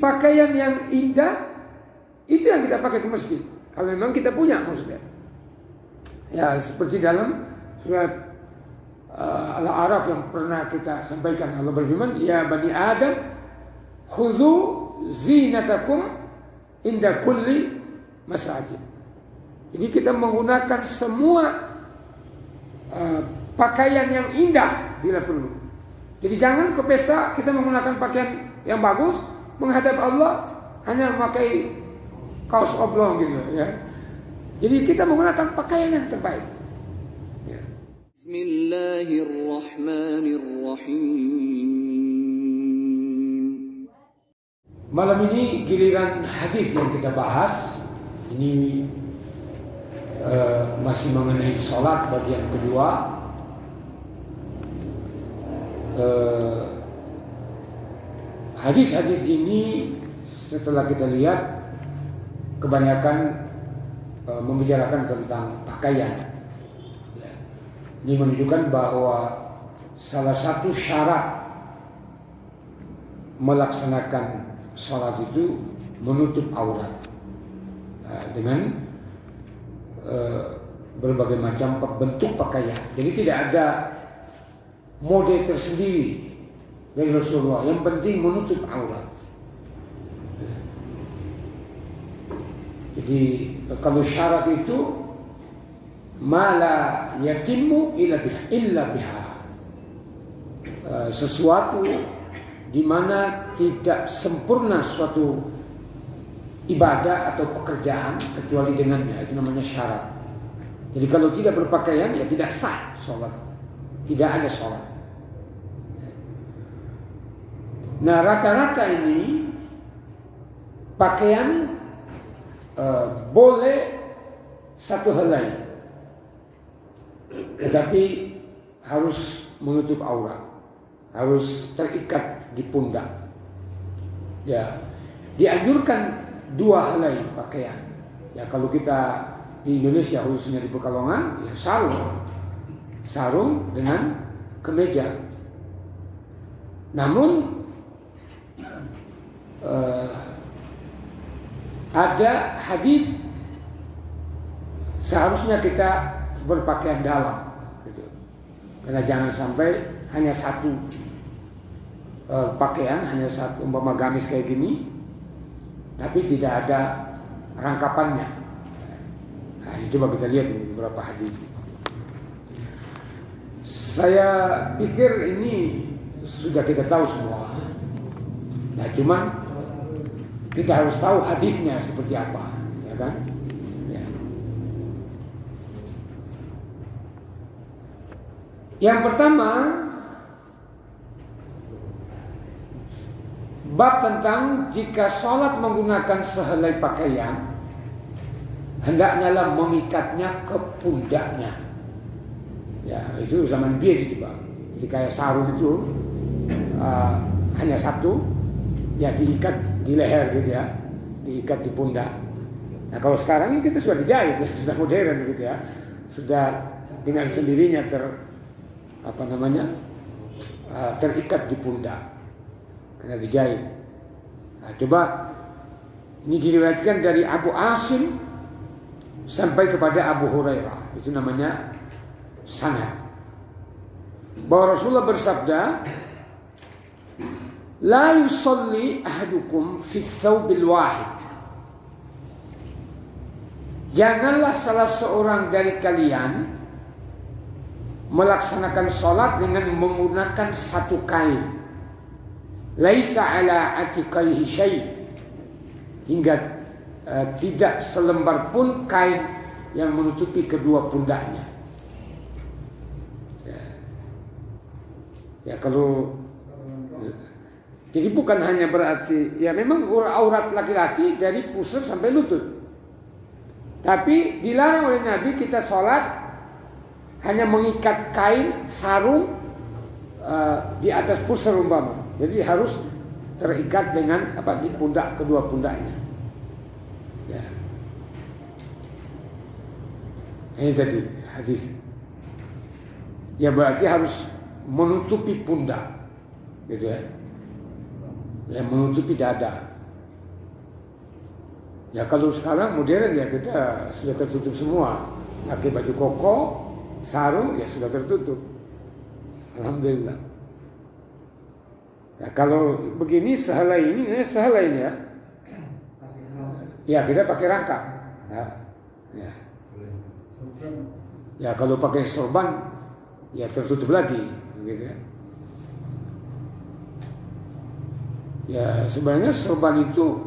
pakaian yang indah itu yang kita pakai ke masjid. Kalau memang kita punya maksudnya. Ya seperti dalam surat Al-A'raf yang pernah kita sampaikan, Allah berfirman, ya bani Adam, khudhu zinatakum inda kulli masajid. Jadi kita menggunakan semua pakaian yang indah bila perlu. Jadi jangan ke pesta kita menggunakan pakaian yang bagus, menghadap Allah hanya memakai kaos oblong gitu ya. Jadi kita menggunakan pakaian yang terbaik. Ya. Bismillahirrahmanirrahim. Malam ini giliran hadis yang kita bahas. Ini masih mengenai sholat bagian kedua. Hadis-hadis ini setelah kita lihat kebanyakan membicarakan tentang pakaian. Ya. Ini menunjukkan bahwa salah satu syarat melaksanakan sholat itu menutup aurat dengan berbagai macam bentuk pakaian. Jadi tidak ada mode tersendiri dari Rasulullah. Yang penting menutup aurat. Jadi kalau syarat itu mala yatimmu illa biha, sesuatu di mana tidak sempurna suatu ibadah atau pekerjaan kecuali dengannya, itu namanya syarat. Jadi kalau tidak berpakaian ya tidak sah sholat, tidak ada sholat. Nah rata-rata ini pakaian boleh satu helai, tetapi harus menutup aurat, harus terikat di pundak. Ya, dianjurkan 2 helai pakaian. Ya kalau kita di Indonesia khususnya di Pekalongan, ya sarung dengan kemeja. Namun ada hadis seharusnya kita berpakaian dalam, gitu. Karena jangan sampai hanya satu pakaian, hanya satu umpama gamis kayak gini, tapi tidak ada rangkapannya. Nah, ini coba kita lihat ini beberapa hadis. Saya pikir ini sudah kita tahu semua. Nah, cuman kita harus tahu hadisnya seperti apa, ya kan? Ya. Yang pertama, bab tentang jika sholat menggunakan sehelai pakaian, hendaknya lah mengikatnya ke pundaknya. Ya, itu zaman biasa itu, Bang. Jadi kayak sarung itu hanya satu, ya diikat di leher gitu ya, diikat di pundak. Nah kalau sekarang ini kita sudah dijahit, ya, sudah modern gitu ya, sudah dengan sendirinya terikat di pundak karena dijahit. Nah, coba ini diriwayatkan dari Abu Asim sampai kepada Abu Hurairah, itu namanya sanad, bahwa Rasulullah bersabda, la yusalli ahadukum fi thawbil wahid. Janganlah salah seorang dari kalian melaksanakan sholat dengan menggunakan satu kain. Laisa ala atiqaihi syai', hingga tidak selembar pun kain yang menutupi kedua pundaknya. Ya kalau jadi bukan hanya berarti ya memang aurat laki-laki dari pusar sampai lutut. Tapi dilarang oleh Nabi kita sholat hanya mengikat kain sarung di atas pusar umpama. Jadi harus terikat dengan di pundak, kedua pundaknya. Ya. Ini tadi hadis. Ya berarti harus menutupi pundak, gitu ya. Yang menutupi dada. Ya kalau sekarang modern ya kita sudah tertutup semua. Pakai baju koko, sarung ya sudah tertutup. Alhamdulillah. Ya, kalau begini sehelai ini ya. Ya kita pakai rangkap. Ya. Ya kalau pakai sorban ya tertutup lagi, gitu ya. Ya sebenarnya sorban itu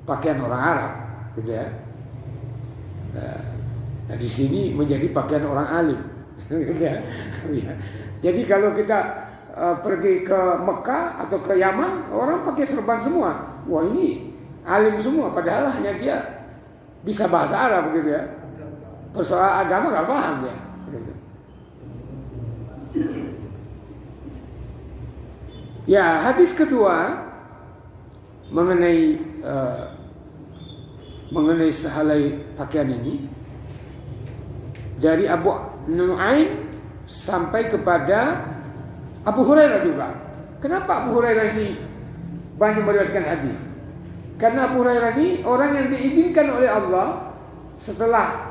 pakaian orang Arab, gitu ya. Nah di sini menjadi pakaian orang alim. Jadi kalau kita pergi ke Mekah atau ke Yaman, orang pakai sorban semua. Wah ini alim semua, padahal hanya dia bisa bahasa Arab, gitu ya. Persoalan agama nggak paham ya. Gitu. Ya hadis kedua mengenai sehelai pakaian ini dari Abu Nu'aim sampai kepada Abu Hurairah juga. Kenapa Abu Hurairah ini banyak meriwayatkan hadis? Karena Abu Hurairah ini orang yang diizinkan oleh Allah setelah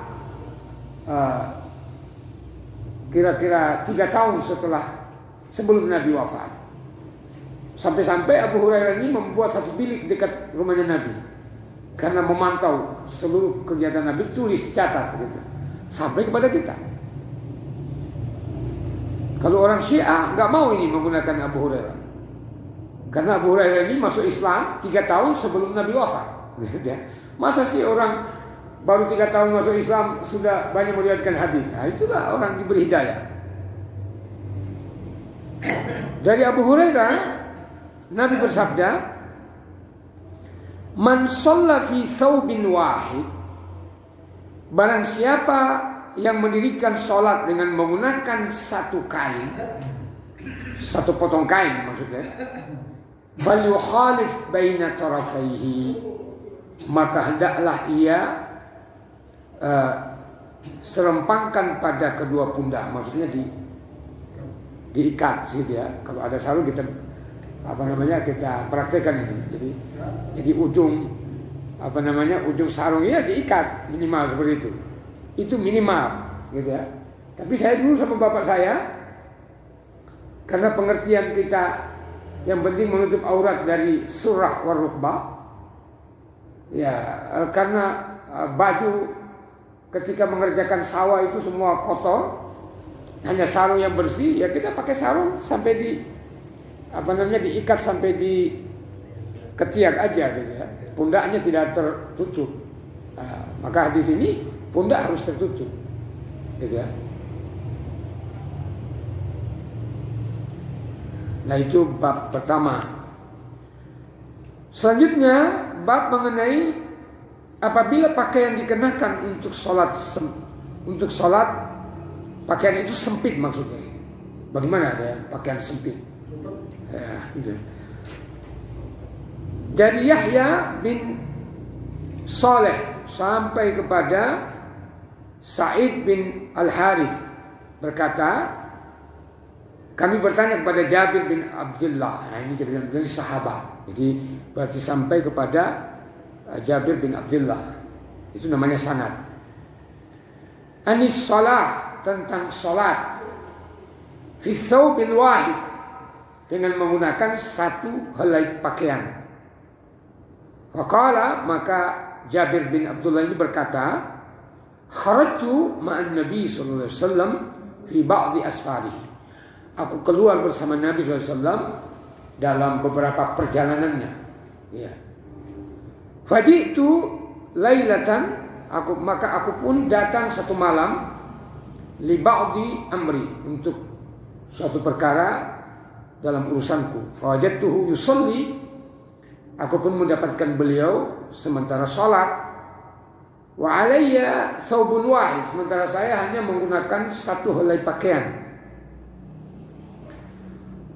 kira-kira 3 tahun sebelum Nabi wafat. Sampai-sampai Abu Hurairah ini membuat satu bilik dekat rumahnya Nabi. Karena memantau seluruh kegiatan Nabi, tulis, dicatat gitu. Sampai kepada kita. Kalau orang Syiah nggak mau ini menggunakan Abu Hurairah. Karena Abu Hurairah ini masuk Islam 3 tahun sebelum Nabi wafat. Masa sih orang baru 3 tahun masuk Islam sudah banyak meriwayatkan hadis? Nah, itulah orang diberi hidayah. Dari Abu Hurairah, Nabi bersabda, "Man shalla fi thawbin wahid." Barang siapa yang mendirikan sholat dengan menggunakan satu kain, satu potong kain maksudnya, falyukhalif baina tarafaihi, maka hendaklah ia serempangkan pada kedua pundak, maksudnya diikat gitu ya. Kalau ada sarung kita kita praktekkan ini. Jadi ujung ujung sarung ya diikat minimal seperti itu. Itu minimal gitu ya. Tapi saya dulu sama bapak saya, karena pengertian kita yang penting menutup aurat dari surah warukbah, ya karena baju ketika mengerjakan sawah itu semua kotor, hanya sarung yang bersih, ya kita pakai sarung sampai diikat sampai di ketiak aja gitu ya. Pundaknya tidak tertutup. Nah, maka di sini pundak harus tertutup, gitu ya. Nah itu bab pertama. Selanjutnya bab mengenai apabila pakaian dikenakan untuk sholat pakaian itu sempit maksudnya. Bagaimana ya pakaian sempit? Ya, gitu. Dari Yahya bin Saleh sampai kepada Sa'id bin Al-Harith berkata, kami bertanya kepada Jabir bin Abdullah. Nah, ini Jabir bin Abdullah sahabat. Jadi berarti sampai kepada Jabir bin Abdullah. Itu namanya sanad. Anis shalah, tentang salat fi thawbil wahid, dengan menggunakan satu helai pakaian. Faqala, maka Jabir bin Abdullah ini berkata, kharajtu ma'an Nabi sallallahu alaihi wasallam fi ba'dhi asfarihi. Aku keluar bersama Nabi sallallahu alaihi wasallam dalam beberapa perjalanannya. Ya. Faji'tu lailatan, maka aku pun datang satu malam li ba'dhi amri, untuk suatu perkara dalam urusanku. Fawajadtuhu yusalli, aku pun mendapatkan beliau sementara sholat. Wa alayya thawbun wahid, sementara saya hanya menggunakan satu helai pakaian.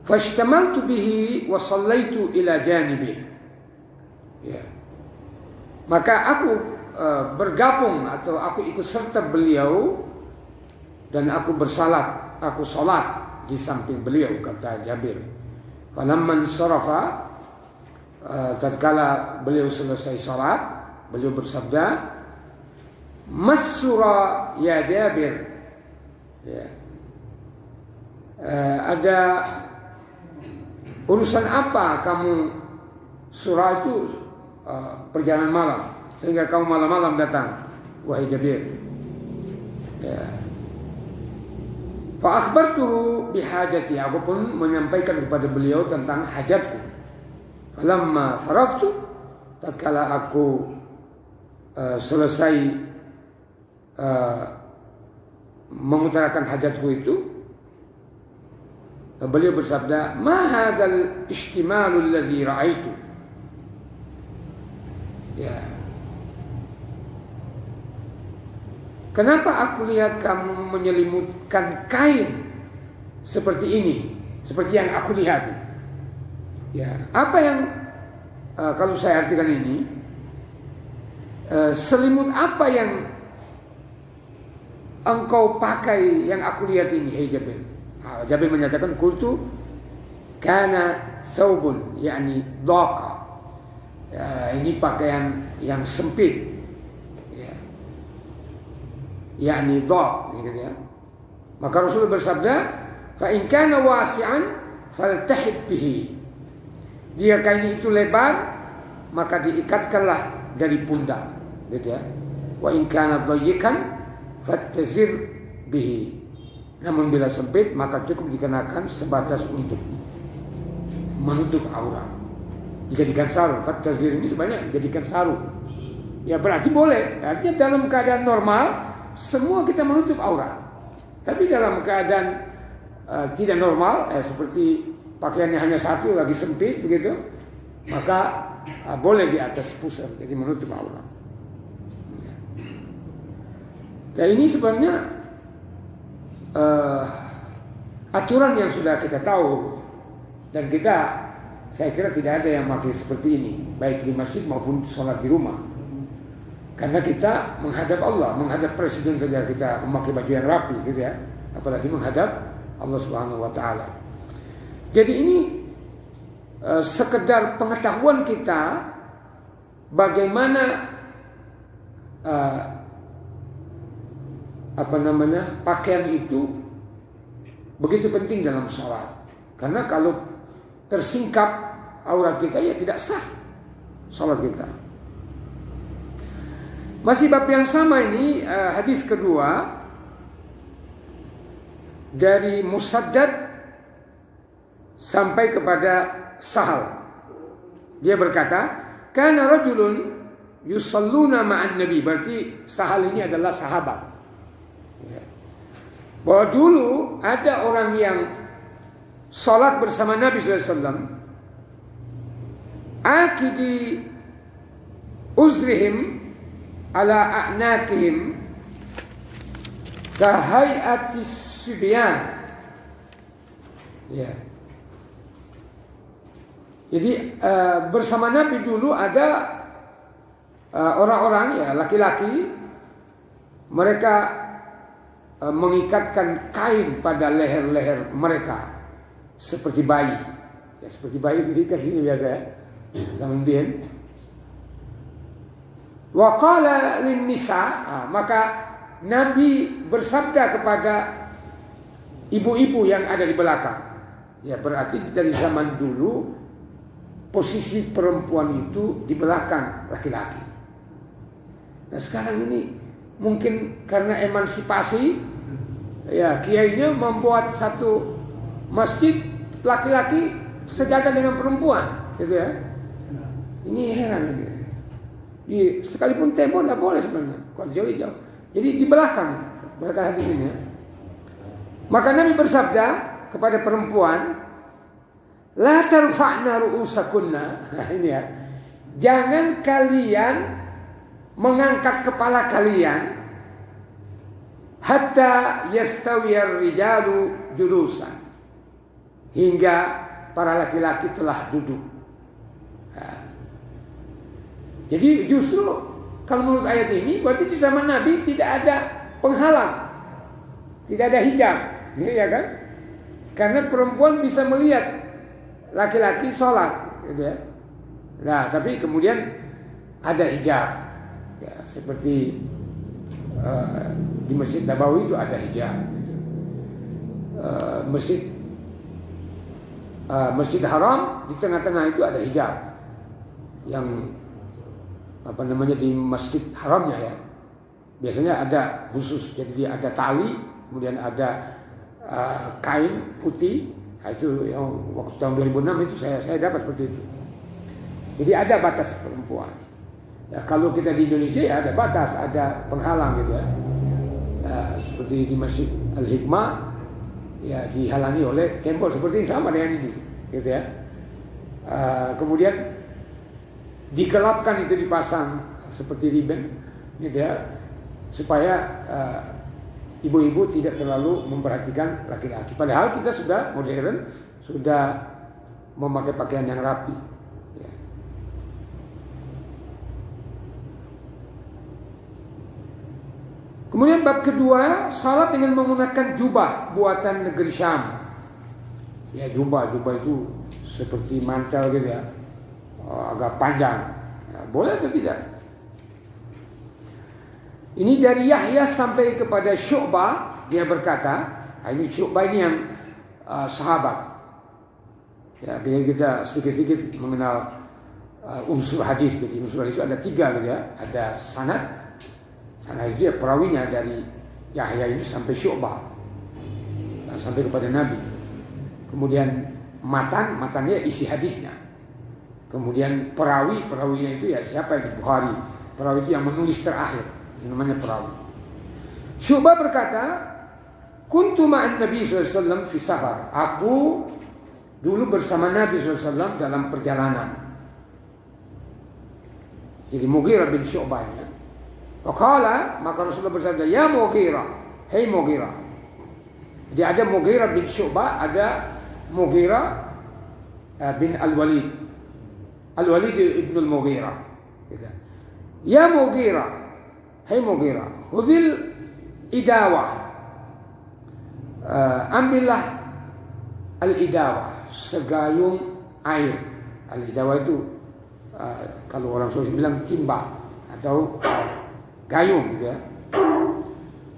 Fashtamaltu bihi wa sallaitu ila janibih. Ya. Maka aku bergabung atau aku ikut serta beliau dan aku sholat di samping beliau, kata Jabir. Falamman sarafa, tatkala beliau selesai sholat, Beliau bersabda, "Masura ya Jabir." Ya. Ada urusan apa kamu surah itu perjalanan malam sehingga kamu malam-malam datang, wahai Jabir? Ya. Fa akhbartuhu bihajati, aku pun menyampaikan kepada beliau tentang hajatku. Falamma faragtu, tatkala aku selesai mengutarakan hajatku itu, beliau bersabda, "Ma hadzal istimalu alladhi ra'aitu." Ya. Kenapa aku lihat kamu menyelimutkan kain seperti ini, seperti yang aku lihat? Ya, apa yang kalau saya artikan ini, selimut apa yang engkau pakai yang aku lihat ini, hei Jabir? Jabir menyatakan, "Qultu kana thawbun yakni dhaqa." Ya, ini pakaian yang sempit. Yakni dhaq, gitu ya. Maka Rasul bersabda, "Fa in kana wasi'an faltahib bihi." Jika kain itu lebar, maka diikatkanlah dari pundak, gitu ya. Wa in kana dhayyikan fattazir bihi. Namun bila sempit, maka cukup dikenakan sebatas untuk menutup aurat. Dijadikan sarung. Fattazir ini sebenarnya dijadikan sarung. Ya berarti boleh. Artinya dalam keadaan normal semua kita menutup aurat. Tapi dalam keadaan tidak normal, seperti pakaiannya hanya satu, lagi sempit begitu, maka boleh di atas pusar, jadi menutup aurat. Dan ini sebenarnya aturan yang sudah kita tahu, dan saya kira tidak ada yang pakai seperti ini, baik di masjid maupun sholat di rumah. Karena kita menghadap Allah, menghadap presiden saja kita memakai baju yang rapi, gitu ya. Apalagi menghadap Allah Subhanahu wa taala. Jadi ini sekedar pengetahuan kita bagaimana pakaian itu begitu penting dalam sholat. Karena kalau tersingkap aurat kita, ya tidak sah sholat kita. Masih bab yang sama ini, hadis kedua dari Musaddad sampai kepada Sahal. Dia berkata, "Kana rajulun yusalluna ma'an Nabi." Berarti Sahal ini adalah sahabat. Bahwa dulu ada orang yang salat bersama Nabi SAW. Akidi uzrihim ala a'naqihim kahayati subyan. Ya. Jadi bersama Nabi dulu ada orang-orang, ya laki-laki, mereka mengikatkan kain pada leher-leher mereka seperti bayi. Ya, seperti bayi diikat sini biasa ya. Zaman dulu. Wa qala lin nisa, maka Nabi bersabda kepada ibu-ibu yang ada di belakang. Ya berarti dari zaman dulu posisi perempuan itu di belakang laki-laki. Nah sekarang ini mungkin karena emansipasi, ya kiainya membuat satu masjid laki-laki sejajar dengan perempuan, gitu ya. Ini heran ini. Sekalipun tembok tidak boleh sebenarnya, kalau jauh-jauh. Jadi di belakang, berkata hadis ini. Maka Nabi bersabda kepada perempuan, "La tarfa'na ru'usakunna." Nah, ini ya. Jangan kalian mengangkat kepala kalian hatta yastawiyar rijalu julusan, hingga para laki-laki telah duduk. Nah. Jadi justru kalau menurut ayat ini berarti di zaman Nabi tidak ada penghalang, tidak ada hijab, ya kan? Karena perempuan bisa melihat laki-laki sholat, gitu ya. Nah, tapi kemudian ada hijab. Ya, seperti di Masjid Nabawi itu ada hijab. Masjid Haram di tengah-tengah itu ada hijab. Yang di Masjid Haramnya ya. Biasanya ada khusus, jadi dia ada tali, kemudian ada kain putih. Nah, itu yang waktu tahun 2006 itu saya dapat seperti itu. Jadi ada batas perempuan. Ya, kalau kita di Indonesia ya ada batas, ada penghalang gitu ya. Seperti di Masjid Al-Hikmah ya dihalangi oleh tembok seperti ini, sama dengan ini, gitu ya. Kemudian digelapkan itu, dipasang seperti ribbon, gitu ya, supaya ibu-ibu tidak terlalu memperhatikan laki-laki. Padahal kita sudah modern, sudah memakai pakaian yang rapi. Ya. Kemudian bab kedua, salat dengan menggunakan jubah buatan negeri Syam. Ya, jubah itu seperti mantel gitu ya, agak panjang. Ya, boleh atau tidak? Ini dari Yahya sampai kepada Syu'bah, dia berkata, ini Syu'bah ini yang sahabat. Ya, kita sedikit-sedikit mengenal unsur hadis. Jadi unsur hadis itu ada 3 gitu ya. Ada sanad itu ya perawinya dari Yahya ini sampai Syu'bah, sampai kepada Nabi. Kemudian matannya isi hadisnya. Kemudian perawinya itu ya siapa ini? Bukhari. Perawi itu yang menulis terakhir, namanya perawi. Syu'bah berkata, kuntu ma'an Nabi SAW fi safar. Aku dulu bersama Nabi SAW dalam perjalanan. Jadi Mughirah bin Syu'bahnya. Faqala, maka Rasulullah bersabda, ya Mughirah, hei Mughirah. Jadi ada Mughirah bin Syu'bah, ada Mughirah bin Al-Walid. Al-Walid ibn Al-Mughirah. Ya Mughirah, hei Mughirah, hudhil idawah. Ambillah al-idawah, segayung air. Al-idawah itu kalau orang Sulawesi bilang timba atau gayung gitu ya.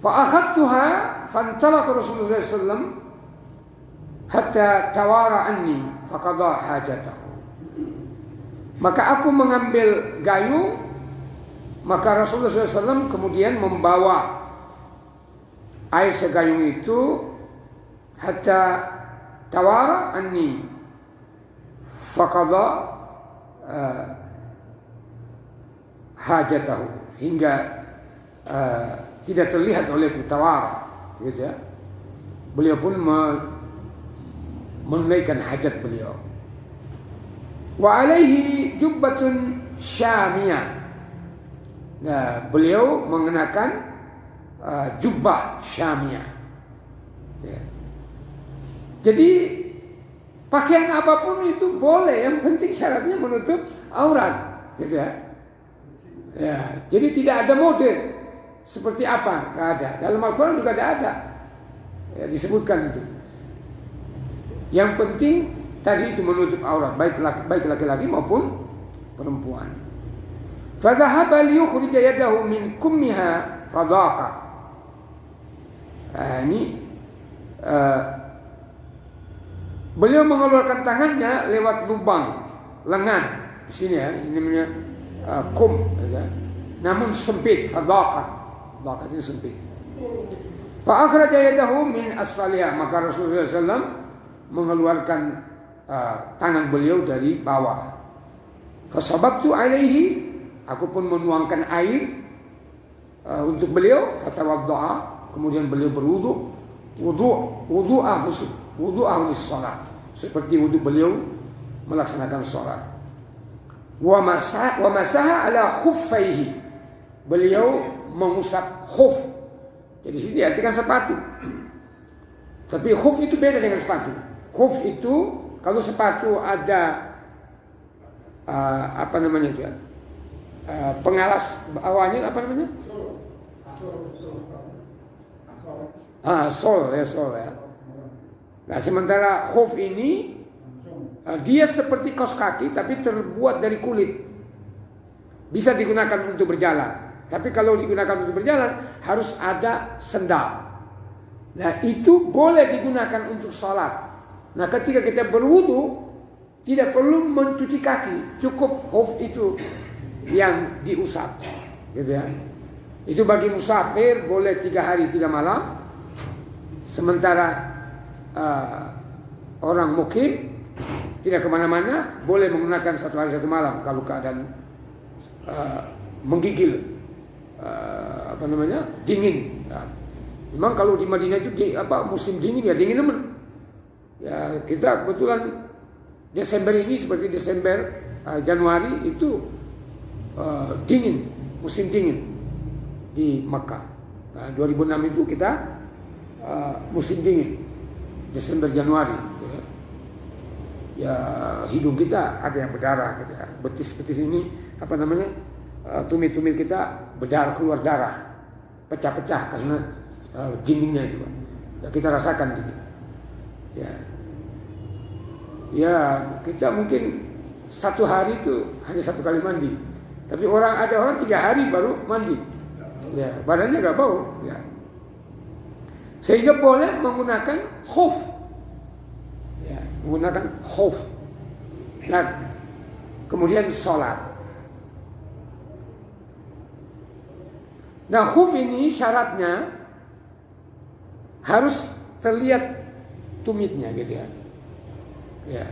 Fa'akhadtuha fantalaq Rasulullah SAW hatta tawara anni faqada hajatahu. Maka aku mengambil gayung, maka Rasulullah SAW kemudian membawa air segayung itu hatta tawara anni faqada hajatahu, hingga tidak terlihat olehku tawara, gitu ya. Beliau pun menunaikan hajat beliau. Wa alaihi jubbatun syamiyah. Nah, beliau mengenakan jubbah syamiyah. Ya. Jadi pakaian apapun itu boleh, yang penting syaratnya menutup aurat, gitu ya. Ya, jadi tidak ada model seperti apa, nggak ada. Dalam Al-Quran juga tidak ada, ya, disebutkan itu. Yang penting tadi itu menutup aurat, baik laki-laki maupun perempuan. Fadhahaba liyukhrija yadahu min kummiha fadhaqa. Ini beliau mengeluarkan tangannya lewat lubang lengan di sini ya, ini namanya kum, ya. Namun sempit, fadhaqa. Fadhaqa itu sempit. Fa akhraja yadahu min asfaliha, maka Rasulullah SAW mengeluarkan tangan beliau dari bawah. Fasababtu alaihi, aku pun menuangkan air untuk beliau. Fatawadda'a, kemudian beliau berwudu, wudu'ahu lis-shalah, seperti wudu beliau melaksanakan salat. Wa masaha ala khuffaihi, beliau mengusap khuf. Jadi sini diartikan sepatu. Tapi khuf itu beda dengan sepatu. Khuf itu kalau sepatu ada apa namanya itu ya? Pengalas bawahnya apa namanya? Sol ya. Nah, sementara khuf ini dia seperti kaos kaki tapi terbuat dari kulit. Bisa digunakan untuk berjalan. Tapi kalau digunakan untuk berjalan harus ada sendal. Nah itu boleh digunakan untuk sholat. Nah ketika kita berwudu tidak perlu mencuci kaki, cukup khuf itu yang diusap, gitu ya. Itu bagi musafir boleh 3 hari 3 malam. Sementara orang mukim tidak kemana-mana boleh menggunakan 1 hari 1 malam kalau keadaan menggigil dingin. Ya. Memang kalau di Madinah itu musim dingin ya dingin teman. Ya kita kebetulan Desember ini seperti Desember Januari itu dingin, musim dingin di Makkah. Nah, 2006 itu kita musim dingin Desember Januari. Ya hidung kita ada yang berdarah, gitu ya. Betis-betis ini tumit-tumit kita berdarah, keluar darah, pecah-pecah karena dinginnya itu. Ya, kita rasakan dingin. Ya kita mungkin 1 hari itu hanya 1 kali mandi. Tapi ada orang 3 hari baru mandi. Ya, badannya gak bau. Ya. Sehingga boleh menggunakan khuf. Ya, menggunakan khuf. Nah, kemudian sholat. Nah khuf ini syaratnya harus terlihat tumitnya gitu ya. Ya.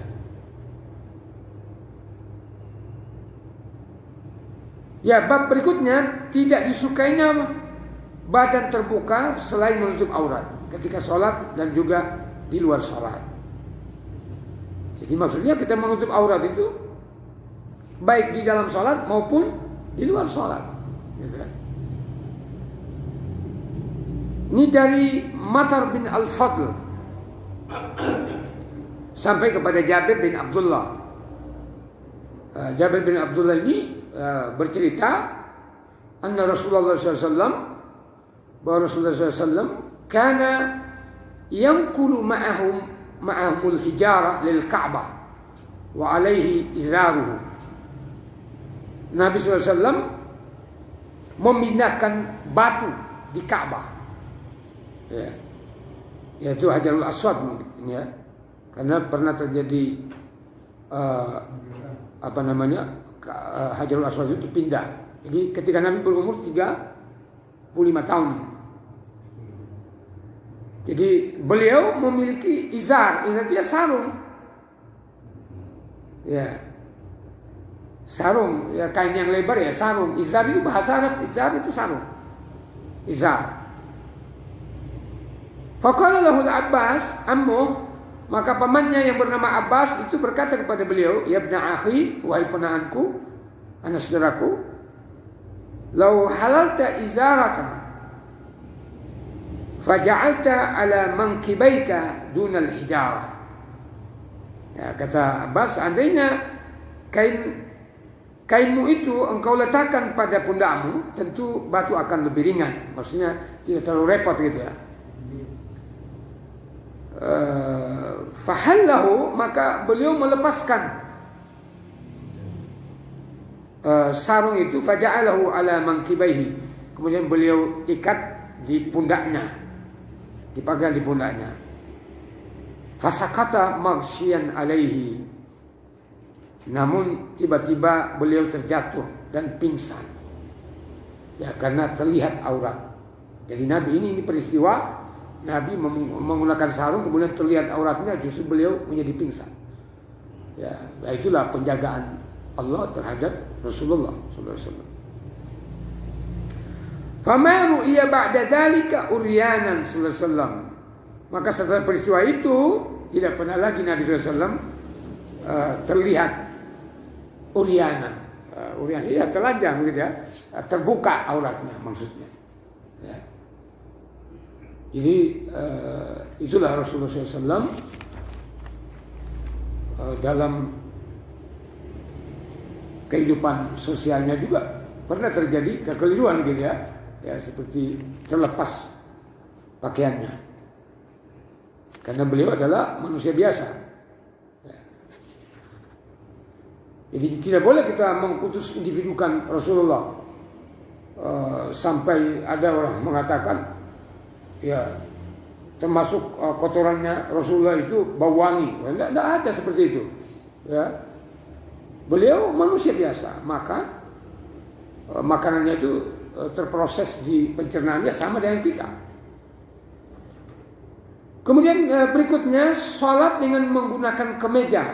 Ya, bab berikutnya tidak disukainya badan terbuka selain menutup aurat ketika sholat dan juga di luar sholat. Jadi maksudnya kita menutup aurat itu baik di dalam sholat maupun di luar sholat. Gitu kan? Ini dari Matar bin Al-Fadl sampai kepada Jabir bin Abdullah. Jabir bin Abdullah ini bercerita anna Rasulullah SAW bahwa Rasulullah SAW kana yanqulu ma'ahumul hijarah lil Ka'bah wa alaihi izaruhu. Nabi SAW memindahkan batu di Ka'bah. Ya, yaitu Hajarul Aswad mungkin ya, karena pernah terjadi Hajarul Aswad itu pindah. Jadi ketika Nabi berumur 35 tahun. Jadi beliau memiliki izar dia sarung. Ya. Sarung, ya kain yang lebar ya sarung. Izar itu bahasa Arab, izar itu sarung. Izar. Faqala lahu al-Abbas ammuh, maka pamannya yang bernama Abbas itu berkata kepada beliau, ya ibna akhi, wahai ponakanku, anak saudaraku, lau halalta izaraka faja'alta ala mankibaika dunal hijarah. Ya, kata Abbas, seandainya kainmu itu engkau letakkan pada pundakmu, tentu batu akan lebih ringan. Maksudnya tidak terlalu repot gitu ya. Fahallahu, maka beliau melepaskan sarung itu, faja'alahu ala mankibaihi, kemudian beliau ikat di pundaknya, dipanggang di pundaknya. Fasakata maghsyian alaihi, namun tiba-tiba beliau terjatuh dan pingsan. Ya, karena terlihat aurat. Jadi Nabi ini peristiwa Nabi menggunakan sarung kemudian terlihat auratnya, justru beliau menjadi pingsan. Ya, itulah penjagaan Allah terhadap Rasulullah SAW. Fama ru'iya ba'da dzalika uryanan sallallahu alaihi wasallam. Maka setelah peristiwa itu tidak pernah lagi Nabi SAW terlihat uryanan. Uryan ya telanjang gitu ya, terbuka auratnya maksudnya. Ya. Jadi itulah Rasulullah SAW dalam kehidupan sosialnya juga pernah terjadi kekeliruan gitu ya, ya seperti terlepas pakaiannya, karena beliau adalah manusia biasa. Ya. Jadi tidak boleh kita mengutus individukan Rasulullah sampai ada orang mengatakan ya termasuk kotorannya Rasulullah itu bau wangi. Tidak ada seperti itu. Ya. Beliau manusia biasa, maka makanannya itu terproses di pencernaannya sama dengan kita. Kemudian berikutnya sholat dengan menggunakan kemeja.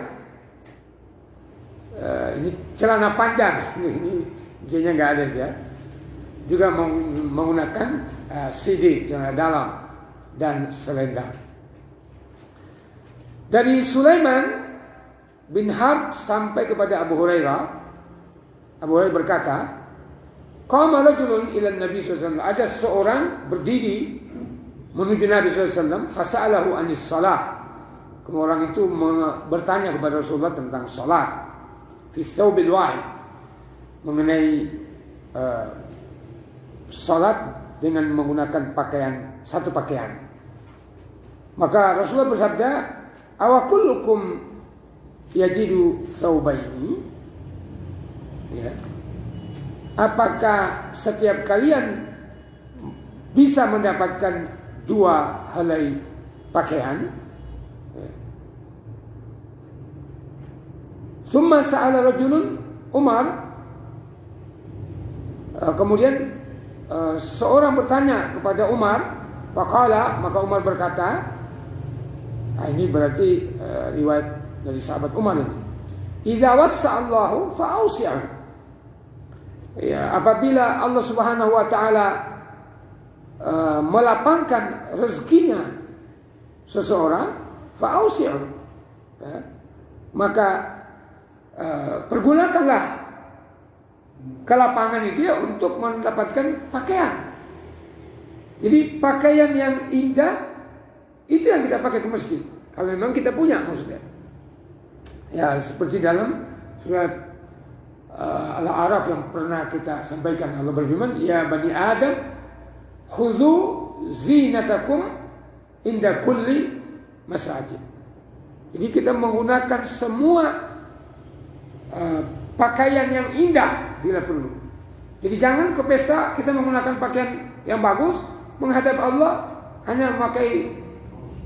Ini celana panjang, ini jadinya nggak ada ya. Juga menggunakan CD celana dalam dan selendang. Dari Sulaiman bin Harb sampai kepada Abu Hurairah. Abu Hurairah berkata, qama rajulun ila Nabi sallallahu alaihi wasallam. Ada seorang berdiri menuju Nabi sallallahu alaihi wasallam, fasa'alahu anis salah. Kemudian orang itu bertanya kepada Rasulullah tentang salat. Fi thawbil wahid, mengenai salat dengan menggunakan satu pakaian. Maka Rasulullah bersabda, awakullukum yajidu thawbaini? Ya. Apakah setiap kalian bisa mendapatkan dua helai pakaian? Summa sa'ala rajulun Umar. Kemudian seorang bertanya kepada Umar, faqala, maka Umar berkata, ini berarti riwayat dari sahabat Umar ini. Idza wassa'allahu fa'ausi'u. Ya, apabila Allah Subhanahu wa taala melapangkan rezekinya seseorang, fa'ausi'u. Ya, maka pergunakanlah kelapangan itu ya untuk mendapatkan pakaian. Jadi pakaian yang indah itu yang kita pakai ke masjid. Kalau memang kita punya maksudnya. Ya seperti dalam surat Al-A'raf yang pernah kita sampaikan, Allah berfirman, ya bani Adam, khudhu zinatakum inda kulli masajid. Jadi kita menggunakan semua pakaian yang indah bila perlu. Jadi jangan ke pesta kita menggunakan pakaian yang bagus, menghadap Allah hanya memakai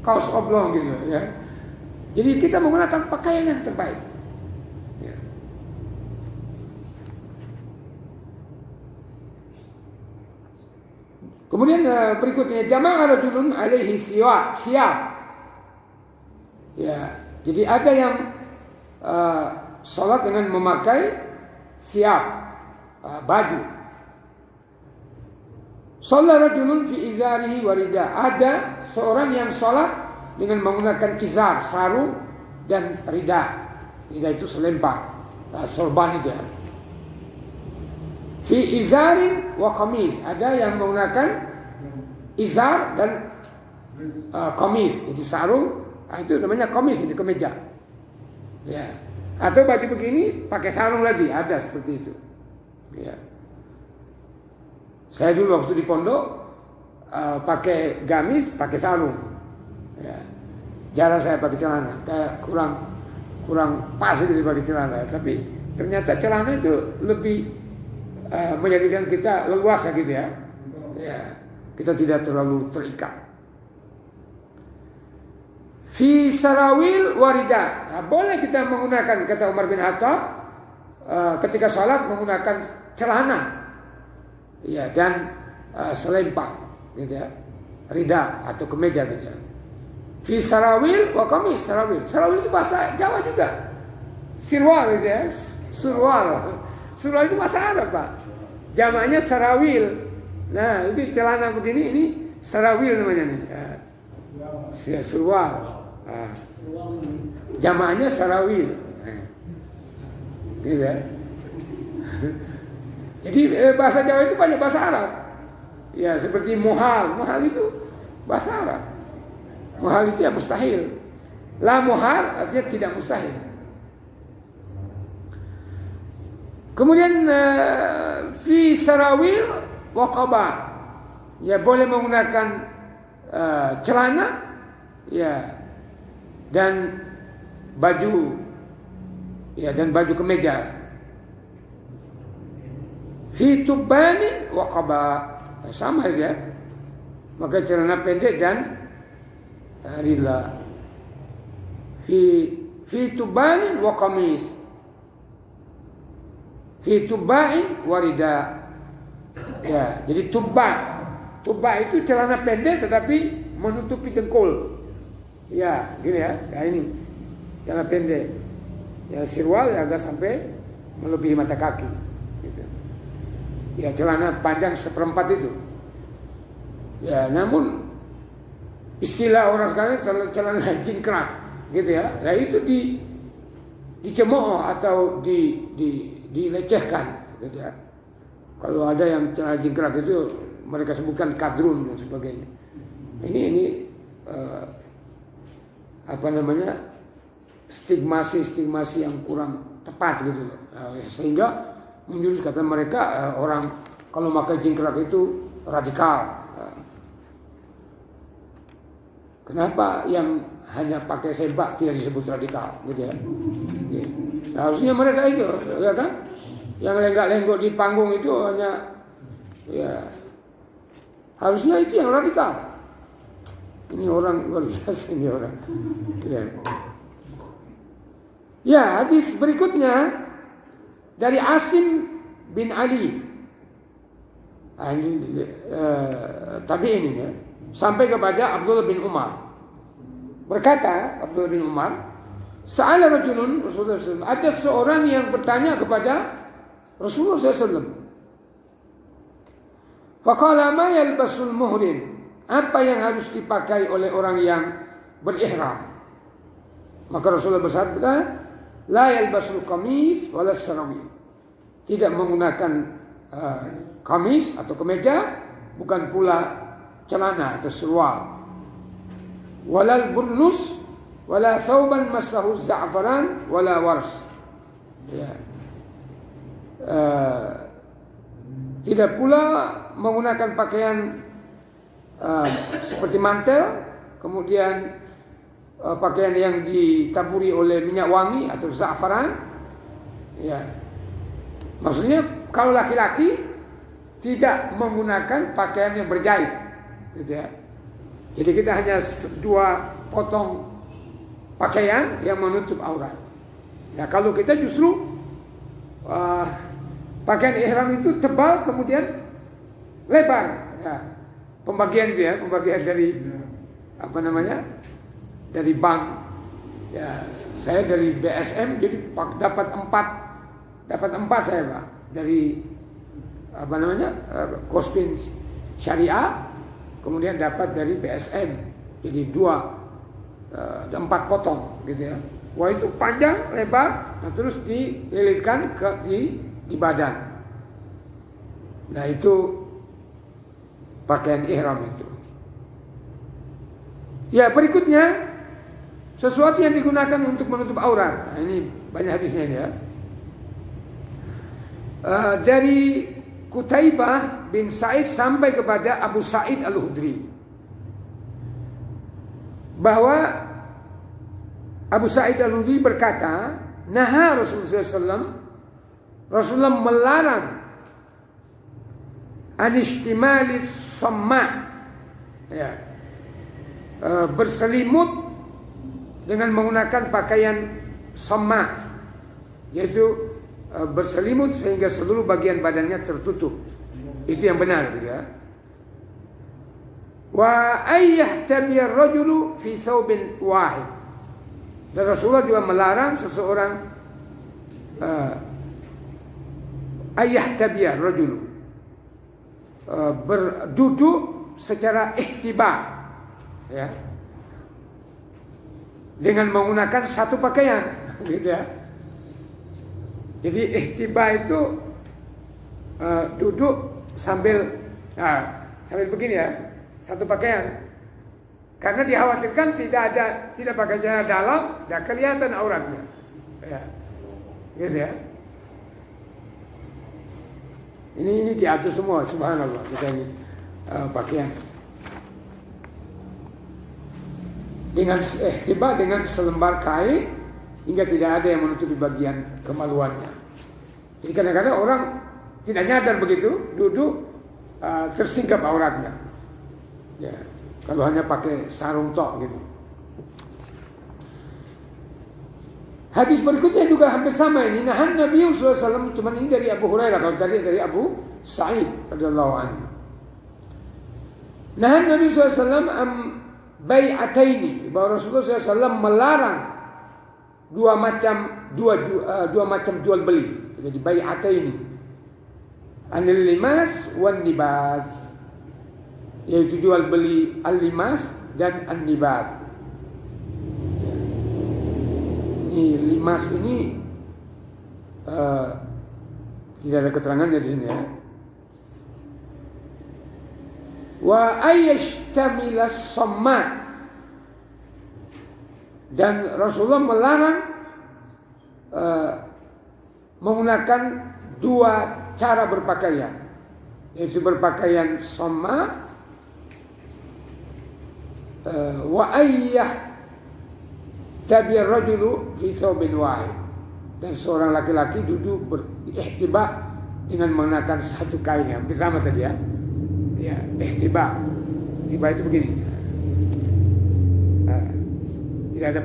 kaos oblong gitu ya. Jadi kita menggunakan pakaian yang terbaik. Ya. Kemudian berikutnya jama'a rajulun alaihi siyab. Ya, jadi ada yang salat dengan memakai siyab, baju. Shalla rajulun fi izarihi wa rida. Ada seorang yang salat dengan menggunakan izar, sarung dan rida. Rida itu selempang, sorban itu. Fi izarin wa qamis. Ada yang menggunakan izar dan qamis. Jadi sarung, itu namanya qamis, ini kemeja. Ya. Atau baju begini pakai sarung lagi, ada seperti itu. Ya. Saya dulu waktu di pondok pakai gamis, pakai sarung. Ya. Jarang saya pakai celana, kayak kurang pas gitu pakai celana. Tapi ternyata celana itu lebih menjadikan kita leluasa gitu ya. Ya. Kita tidak terlalu terikat. Fi sarawil warida. Nah, boleh kita menggunakan, kata Umar bin Khattab, ketika sholat menggunakan celana, ya, dan selempang, gitu ya, rida atau kemeja gitu ya. Fi sarawil wa qamis. Sarawil itu bahasa Jawa juga. Sirwal gitu ya, surwal. Surwal itu bahasa Arab, Pak. Jamaknya sarawil. Nah, itu celana begini, ini sarawil namanya nih. Ya, surwal. Jamaknya sarawil. Gitu ya. Jadi bahasa Jawa itu banyak bahasa Arab. Ya, seperti muhal. Muhal itu bahasa Arab. Muhal itu ya mustahil. La muhal artinya tidak mustahil. Kemudian fi sarawil wa qaba. Ya, boleh menggunakan celana, ya, dan baju, ya, dan baju kemeja. Fi tubanin wa qaba. Sama aja. Maka celana pendek dan rila. Fi tubanin wa qamis. Fi tubain wa rida. Ya, jadi tuba. Tuba itu celana pendek tetapi menutupi dengkul. Ya, gini ya. Ya ini celana pendek. Ya sirwal ya agak sampai melebihi mata kaki. Gitu. Ya celana panjang 1/4 itu. Ya, namun istilah orang sekarang celana jingkrak, gitu ya. Nah itu dicemooh atau dilecehkan, gitu ya. Kalau ada yang celana jingkrak itu mereka sebutkan kadrun dan sebagainya. Ini stigmasi yang kurang tepat gitu loh. Sehingga menjurus kata mereka orang kalau pakai jingkrak itu radikal. Kenapa yang hanya pakai sebak tidak disebut radikal, gitu ya? Nah, harusnya mereka itu, ya kan? Yang lenggak-lenggok di panggung itu hanya, ya, harusnya itu yang radikal. Ini orang luar biasa ini orang. Ya, hadis berikutnya dari Asim bin Ali. Tabi'in ini ya. Sampai kepada Abdullah bin Umar. Berkata Abdullah bin Umar, Sa'ala rajulun Rasulullah SAW. Ada seorang yang bertanya kepada Rasulullah SAW. Faqala ma yalbasul muhrim. Apa yang harus dipakai oleh orang yang berihram? Maka Rasulullah bersabda, la yalbasul qamis wala sarawi. Tidak menggunakan kamis atau kemeja, bukan pula celana atau seluar. Walal burnus wala thawban massahu za'faran wala wars. Ya. Tidak pula menggunakan pakaian seperti mantel, kemudian pakaian yang ditaburi oleh minyak wangi atau za'faran. Ya. Maksudnya kalau laki-laki tidak menggunakan pakaian yang berjahit. Gitu ya. Jadi kita hanya 2 potong pakaian yang menutup aurat. Ya, kalau kita justru pakaian ihram itu tebal kemudian lebar. Ya. Pembagian itu ya, pembagian dari dari bank. Ya, saya dari BSM jadi dapat 4 saya Pak dari Kospin Syariah. Kemudian dapat dari BSM, jadi 4 potong, gitu ya. Wah itu panjang, lebar, nah terus dililitkan di badan. Nah itu pakaian ihram itu. Ya berikutnya sesuatu yang digunakan untuk menutup aurat. Nah, ini banyak hadisnya ini ya. Dari Qutaibah bin Sa'id sampai kepada Abu Sa'id Al-Khudri bahwa Abu Sa'id Al-Khudri berkata, Naha Rasulullah SAW, Rasulullah melarang anishtimali samma, ya, berselimut dengan menggunakan pakaian samma, yaitu berselimut sehingga seluruh bagian badannya tertutup. Itu yang benar, gitu ya. Wa ayyahtabiyar rajulu fi thawbin wahid. Dan Rasulullah juga melarang seseorang ayyahtabiyar rajulu berduduk secara ihtiba, ya, dengan menggunakan satu pakaian, gitu ya. Jadi ihtiba itu duduk sambil begini ya, satu pakaian. Karena dikhawatirkan tidak pakai celana dalam, dan kelihatan auratnya. Ya. Gitu ya. Ini diatur semua, subhanallah, kita ini pakaian. Dengan ihtiba dengan selembar kain hingga tidak ada yang menutupi bagian kemaluannya. Jadi kadang-kadang orang tidak nyadar begitu, duduk tersingkap auratnya. Ya, kalau hanya pakai sarung tok gitu. Hadis berikutnya juga hampir sama ini. Nahan Nabi SAW, cuman ini dari Abu Hurairah, kalau tadi dari Abu Sa'id radhiyallahu anhu. Nahan Nabi SAW bai'ataini, bahwa Rasulullah SAW melarang dua macam jual beli. Jadi bai'ataini, anil limas wan nibaz, yaitu jual beli al-limas dan an-nibaz. Ini limas ini tidak ada keterangannya di sini ya. Wa ayyashtamilas sammat, dan Rasulullah melarang menggunakan dua cara berpakaian, yaitu berpakaian somma wa ayyah tabi'ar rajulu fi thawbin wahid, dan seorang laki-laki duduk berihtiba dengan mengenakan satu kain yang sama tadi ya. Ya, ihtiba. Ihtiba itu begini. Tidak ada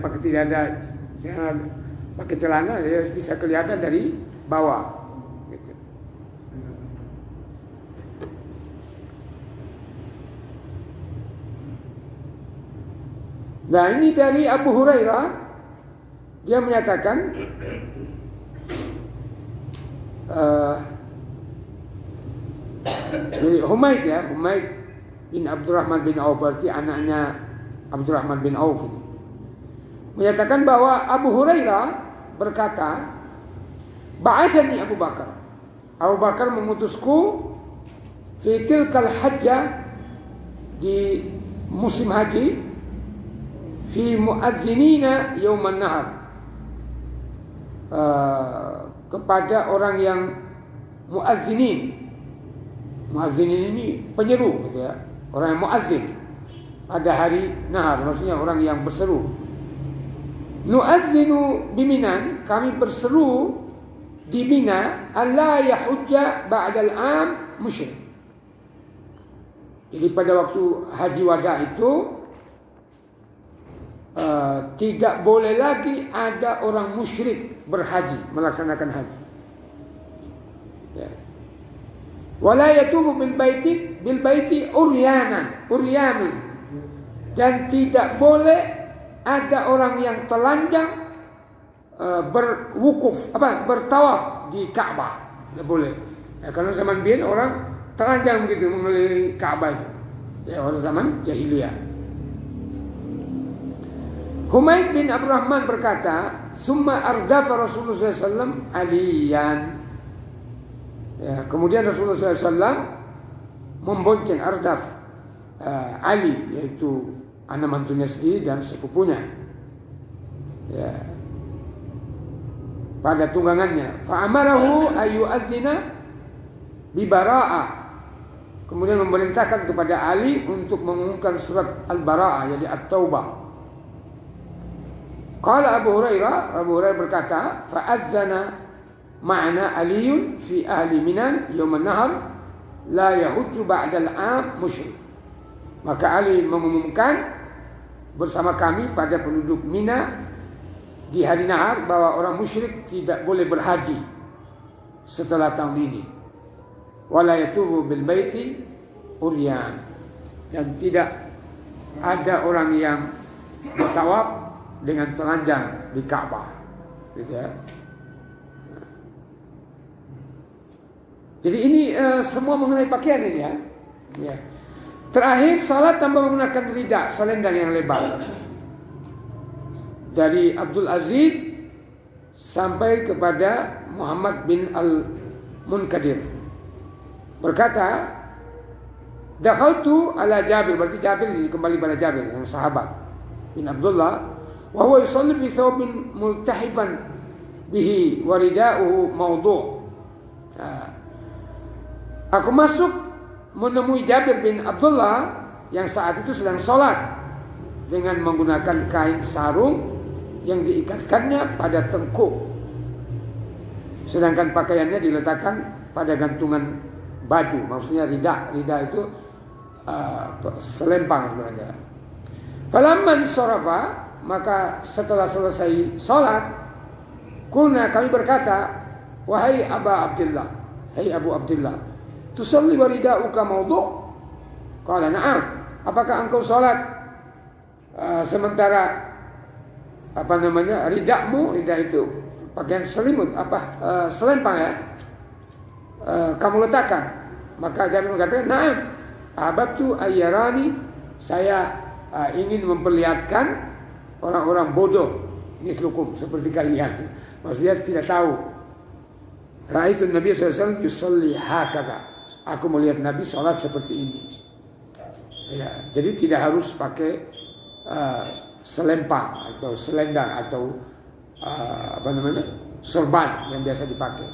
pakai celana, ya bisa kelihatan dari bawah. Gitu. Nah, ini dari Abu Hurairah, dia menyatakan dari Humaid ya, Humaid bin Abdurrahman bin Auf, berarti anaknya Abdurrahman bin Auf ini, menyatakan bahwa Abu Hurairah berkata, ba'atsani Abu Bakar. Abu Bakar mengutusku fi tilkal hajjah, di musim haji, fi muadzinina yauman nahar, kepada orang yang muadzinin. Muadzinin ini penyeru gitu ya. Orang yang muadzin pada hari nahar, maksudnya orang yang berseru. Nu'adzinu biminan, kami berseru di Mina, alla yahujja ba'dal am musyrik. Jadi pada waktu haji wada itu tidak boleh lagi ada orang musyrik berhaji, melaksanakan haji. Ya. Wala yatufu bil baiti uryanan, dan tidak boleh ada orang yang telanjang bertawaf di Ka'bah. Tidak boleh. Ya, karena zaman biyen orang telanjang begitu mengelilingi Ka'bah itu. Ya, orang zaman jahiliyah. Humaid bin Abdurrahman berkata, "Summa ardafa Rasulullah SAW aliyan." Ya, kemudian Rasulullah SAW membonceng ardaf Ali, yaitu anak mantunya sendiri dan sepupunya. Ya, pada tunggangannya. Fa'amarahu ayyu'adzina bibara'ah. Kemudian memerintahkan kepada Ali untuk mengumumkan surat Al-Bara'ah, jadi At-Taubah. Qala Abu Hurairah berkata, fa'adzana ma'ana Aliyun fi ahli Minan yawman nahar la yahujju ba'dal am musyrik. Maka Ali mengumumkan bersama kami pada penduduk Mina di hari nahar bahwa orang musyrik tidak boleh berhaji setelah tahun ini. Wala yatufu bil baiti uryan, dan tidak ada orang yang bertawaf dengan telanjang di Ka'bah, gitu ya. Jadi ini semua mengenai pakaian ini ya. Ya. Terakhir, salat tanpa menggunakan rida, selendang yang lebar. Dari Abdul Aziz sampai kepada Muhammad bin Al-Munkadir berkata, dakhaltu ala Jabir, berarti Jabir ini kembali pada Jabir yang sahabat bin Abdullah, wa huwa yusalli fi thawbin multahifan bihi wa rida'uhu mawdu'. Aku masuk menemui Jabir bin Abdullah yang saat itu sedang sholat dengan menggunakan kain sarung yang diikatkannya pada tengkuk, sedangkan pakaiannya diletakkan pada gantungan baju, maksudnya rida itu selempang sebenarnya. Falamman sarafa, maka setelah selesai salat, kulna, kami berkata, wahai Aba Abdullah, hai Abu Abdullah, tusalli wa rida'uka mawdu'? Qala na'am. Apakah engkau salat sementara ridakmu, rida itu pakaian selimut, selempang ya, kamu letakkan? Maka Jabir mengatakan, na'am, ahbabtu ayyarani, saya ingin memperlihatkan orang-orang bodoh mislukum, seperti kalian. Maksudnya tidak tahu. Ra'aitu Nabi SAW yusalli hakadha, aku melihat Nabi sholat seperti ini. Ya, jadi tidak harus pakai selempang atau selendang atau sorban yang biasa dipakai.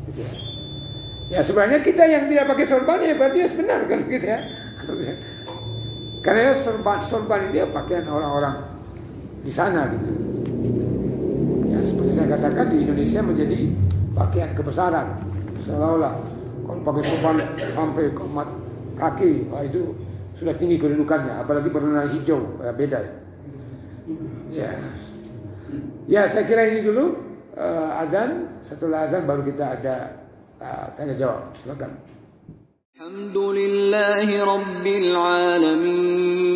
Gitu ya. Ya sebenarnya kita yang tidak pakai sorban ya berarti ya benar kan gitu ya. Karena sorban itu ya pakaian orang-orang di sana gitu. Ya seperti saya katakan, di Indonesia menjadi pakaian kebesaran. Seolah-olah kalau pakai sorban sampai ke kaki, wah itu sudah tinggi kedudukannya, apalagi berwarna hijau, beda. Ya, saya kira ini dulu azan. Setelah azan baru kita ada tanya jawab. Silakan. Alhamdulillahi Rabbil Alamin.